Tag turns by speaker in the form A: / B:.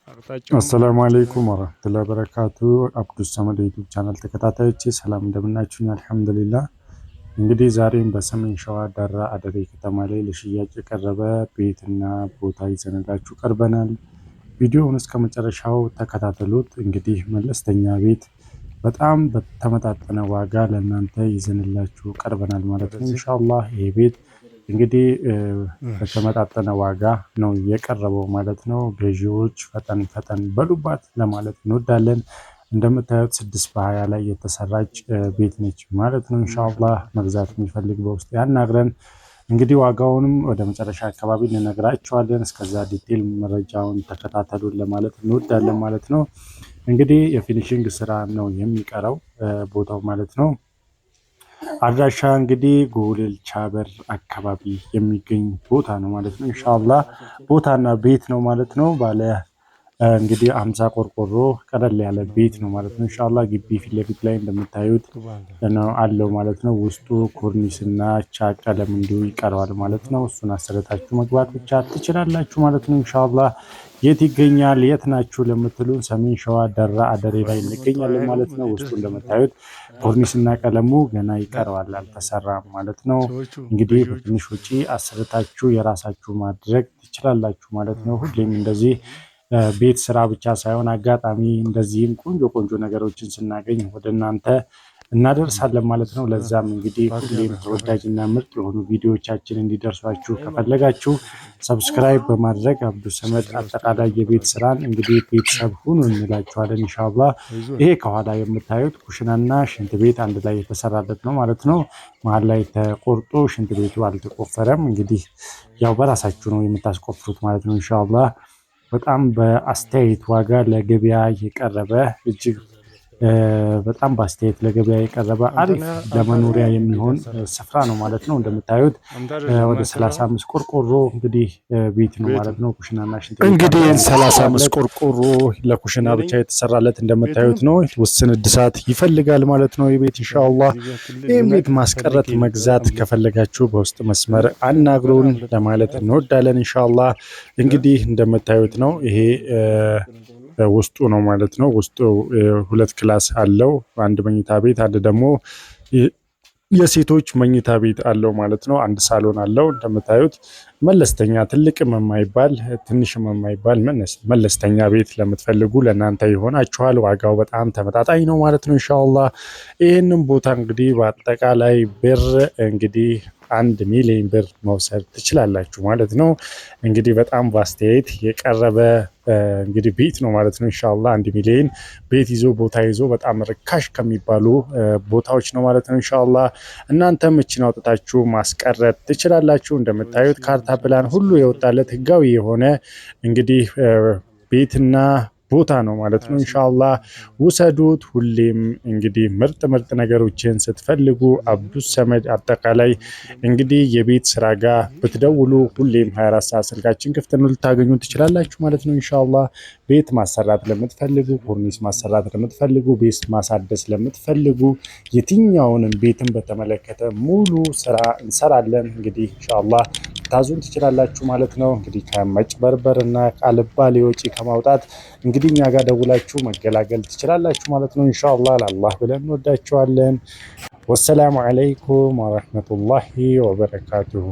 A: አሰላሙ አለይኩም ወራህመቱላሂ ወበረካቱ። አብዱስ ሰመድ ዩቲዩብ ቻናል ተከታታዮቼ ሰላም እንደምናችሁኝ? አልሐምዱሊላህ። እንግዲህ ዛሬም በሰሜን ሸዋ ዳራ አደሬ ከተማ ላይ ለሽያጭ የቀረበ ቤትና ቦታ ይዘንላችሁ ቀርበናል። ቪዲዮውን እስከ መጨረሻው ተከታተሉት። እንግዲህ መለስተኛ ቤት በጣም በተመጣጠነ ዋጋ ለእናንተ ይዘንላችሁ ቀርበናል ማለት ነው። ኢንሻአላህ ይሄ ቤት እንግዲህ በተመጣጠነ ዋጋ ነው የቀረበው ማለት ነው። ገዢዎች ፈጠን ፈጠን በሉባት ለማለት እንወዳለን። እንደምታዩት 6 በ20 ላይ የተሰራች ቤት ነች ማለት ነው። ኢንሻአላህ መግዛት የሚፈልግ በውስጥ ያናግረን። እንግዲህ ዋጋውንም ወደ መጨረሻ አካባቢ እንነግራቸዋለን። እስከዛ ዲቴል መረጃውን ተከታተሉን ለማለት እንወዳለን ማለት ነው። እንግዲህ የፊኒሺንግ ስራ ነው የሚቀረው ቦታው ማለት ነው። አድራሻ እንግዲህ ጎልልቻ በር አካባቢ የሚገኝ ቦታ ነው ማለት ነው። ኢንሻአላህ ቦታና ቤት ነው ማለት ነው። ባለ እንግዲህ 50 ቆርቆሮ ቀለል ያለ ቤት ነው ማለት ነው። ኢንሻአላህ ግቢ ፊት ለፊት ላይ እንደምታዩት ነው አለው ማለት ነው። ውስጡ ኮርኒስና ቻ ቀለም እንዲሁ ይቀረዋል ማለት ነው። እሱን አሰረታችሁ መግባት ብቻ ትችላላችሁ ማለት ነው። ኢንሻአላህ የት ይገኛል የት ናችሁ ለምትሉን ሰሜን ሸዋ ዳራ አደሬ ላይ እንገኛለን ማለት ነው። ውስጡ እንደምታዩት ኮርኒስና ቀለሙ ገና ይቀረዋል አልተሰራም ማለት ነው። እንግዲህ በትንሽ ወጪ አሰርታችሁ የራሳችሁ ማድረግ ትችላላችሁ ማለት ነው። ሁሌም እንደዚህ ቤት ስራ ብቻ ሳይሆን አጋጣሚ እንደዚህም ቆንጆ ቆንጆ ነገሮችን ስናገኝ ወደ እናንተ እናደርሳለን ማለት ነው። ለዛም እንግዲህ ሁሌም ተወዳጅና ምርጥ የሆኑ ቪዲዮዎቻችን እንዲደርሷችሁ ከፈለጋችሁ ሰብስክራይብ በማድረግ አብዱስ ሰመድ አጠቃላይ የቤት ስራን እንግዲህ ቤተሰብ ሁኑ እንላችኋለን ኢንሻአላህ። ይሄ ከኋላ የምታዩት ኩሽናና ሽንት ቤት አንድ ላይ የተሰራለት ነው ማለት ነው። መሀል ላይ ተቆርጦ ሽንት ቤቱ አልተቆፈረም። እንግዲህ ያው በራሳችሁ ነው የምታስቆፍሩት ማለት ነው ኢንሻአላህ። በጣም በአስተያየት ዋጋ ለገበያ የቀረበ እጅግ በጣም በአስተያየት ለገበያ የቀረበ አሪፍ ለመኖሪያ የሚሆን ስፍራ ነው ማለት ነው። እንደምታዩት ወደ 35 ቆርቆሮ እንግዲህ ቤት ነው ማለት ነው። ኩሽናና ሽንት ቤት እንግዲህ 35 ቆርቆሮ ለኩሽና ብቻ የተሰራለት እንደምታዩት ነው። ውስን እድሳት ይፈልጋል ማለት ነው የቤት ኢንሻአላህ። ይህም ቤት ማስቀረት መግዛት ከፈለጋችሁ በውስጥ መስመር አናግሩን ለማለት እንወዳለን ኢንሻአላህ። እንግዲህ እንደምታዩት ነው ይሄ ውስጡ ነው ማለት ነው። ውስጡ 2 ክላስ አለው። አንድ መኝታ ቤት አንድ ደግሞ የሴቶች መኝታ ቤት አለው ማለት ነው። አንድ ሳሎን አለው። እንደምታዩት መለስተኛ ትልቅም የማይባል ትንሽም የማይባል መለስተኛ ቤት ለምትፈልጉ ለእናንተ ይሆናችኋል። ዋጋው በጣም ተመጣጣኝ ነው ማለት ነው ኢንሻአላህ። ይህንን ቦታ እንግዲህ በአጠቃላይ ብር እንግዲህ 1 ሚሊዮን ብር መውሰድ ትችላላችሁ ማለት ነው። እንግዲህ በጣም በአስተያየት የቀረበ እንግዲህ ቤት ነው ማለት ነው ኢንሻአላህ። 1 ሚሊዮን ቤት ይዞ ቦታ ይዞ በጣም ርካሽ ከሚባሉ ቦታዎች ነው ማለት ነው ኢንሻአላህ። እናንተም እቺን አውጥታችሁ ማስቀረት ትችላላችሁ። እንደምታዩት ካርታ ፕላን ሁሉ የወጣለት ህጋዊ የሆነ እንግዲህ ቤትና ቦታ ነው ማለት ነው ኢንሻአላህ። ውሰዱት። ሁሌም እንግዲህ ምርጥ ምርጥ ነገሮችን ስትፈልጉ አብዱስ ሰመድ አጠቃላይ እንግዲህ የቤት ስራ ጋር ብትደውሉ ሁሌም 24 ሰዓት ስልካችን ክፍት ነው ልታገኙ ትችላላችሁ ማለት ነው ኢንሻአላህ። ቤት ማሰራት ለምትፈልጉ፣ ኮርኒስ ማሰራት ለምትፈልጉ፣ ቤት ማሳደስ ለምትፈልጉ የትኛውንም ቤትን በተመለከተ ሙሉ ስራ እንሰራለን እንግዲህ ኢንሻአላህ። ታዙን ትችላላችሁ ማለት ነው። እንግዲህ ከመጭበርበርና ቃልባሌ ወጪ ከማውጣት እንግዲህ እኛ ጋር ደውላችሁ መገላገል ትችላላችሁ ማለት ነው ኢንሻአላህ። ለአላህ ብለን እንወዳችኋለን። ወሰላሙ አለይኩም ወራህመቱላሂ ወበረካቱሁ።